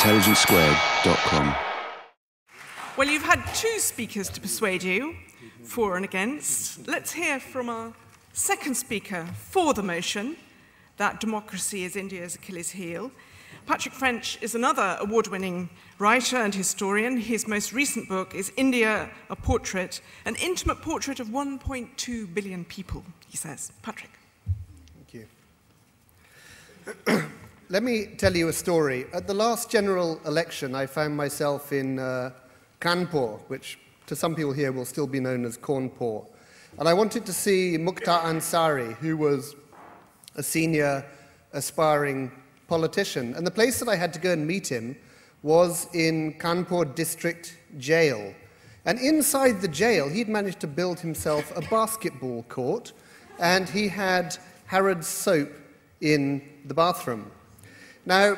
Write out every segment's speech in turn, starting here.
intelligencesquared.com. Well, you've had two speakers to persuade you, for and against. Let's hear from our second speaker for the motion that democracy is India's Achilles heel. Patrick French is another award-winning writer and historian. His most recent book is India, a Portrait, an intimate portrait of 1.2 billion people, he says. Patrick. Thank you. Let me tell you a story. At the last general election, I found myself in Kanpur, which to some people here will still be known as Kaunpur. And I wanted to see Mukhtar Ansari, who was a senior aspiring politician. And the place that I had to go and meet him was in Kanpur District Jail. And inside the jail, he'd managed to build himself a basketball court, and he had Harrods soap in the bathroom. Now,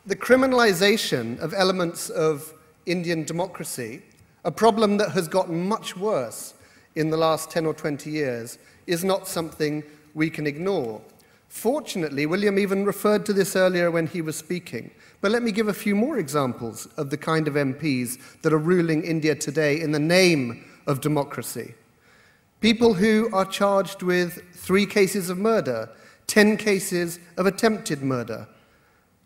the criminalization of elements of Indian democracy, a problem that has gotten much worse in the last 10 or 20 years, is not something we can ignore. Fortunately, William even referred to this earlier when he was speaking. But let me give a few more examples of the kind of MPs that are ruling India today in the name of democracy. People who are charged with 3 cases of murder, 10 cases of attempted murder,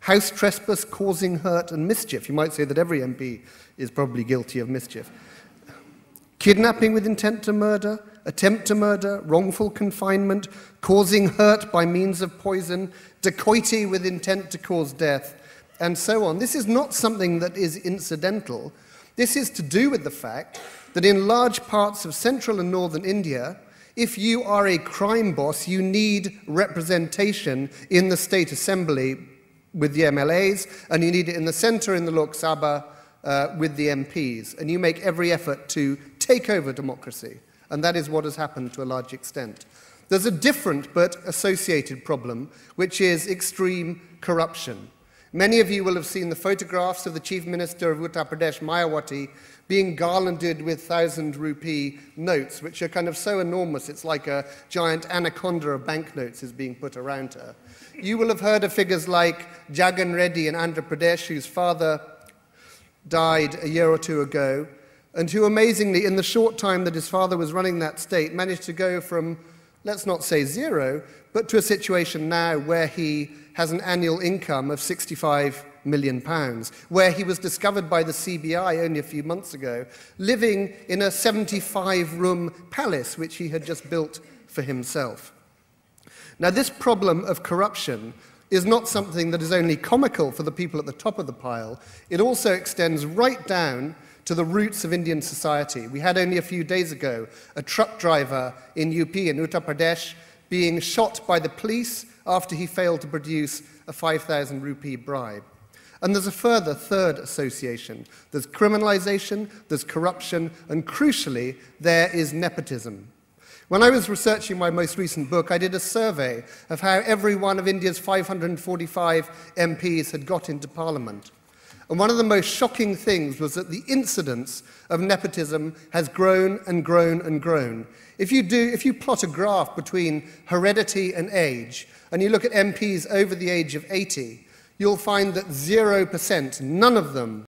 house trespass causing hurt and mischief. You might say that every MP is probably guilty of mischief. Kidnapping with intent to murder, attempt to murder, wrongful confinement, causing hurt by means of poison, dacoity with intent to cause death, and so on. This is not something that is incidental. This is to do with the fact that in large parts of central and northern India, if you are a crime boss, you need representation in the state assembly with the MLAs, and you need it in the centre in the Lok Sabha with the MPs. And you make every effort to take over democracy. And that is what has happened to a large extent. There's a different but associated problem, which is extreme corruption. Many of you will have seen the photographs of the Chief Minister of Uttar Pradesh, Mayawati, being garlanded with 1,000 rupee notes, which are kind of so enormous, it's like a giant anaconda of banknotes is being put around her. You will have heard of figures like Jagan Reddy in Andhra Pradesh, whose father died a year or two ago, and who amazingly, in the short time that his father was running that state, managed to go from, let's not say zero, but to a situation now where he has an annual income of £65 million, where he was discovered by the CBI only a few months ago, living in a 75-room palace which he had just built for himself. Now, this problem of corruption is not something that is only comical for the people at the top of the pile. It also extends right down to the roots of Indian society. We had only a few days ago a truck driver in UP, in Uttar Pradesh, being shot by the police after he failed to produce a 5,000 rupee bribe. And there's a further third association. There's criminalization, there's corruption, and crucially, there is nepotism. When I was researching my most recent book, I did a survey of how every one of India's 545 MPs had got into Parliament. And one of the most shocking things was that the incidence of nepotism has grown and grown and grown. If you plot a graph between heredity and age, and you look at MPs over the age of 80, you'll find that 0%, none of them,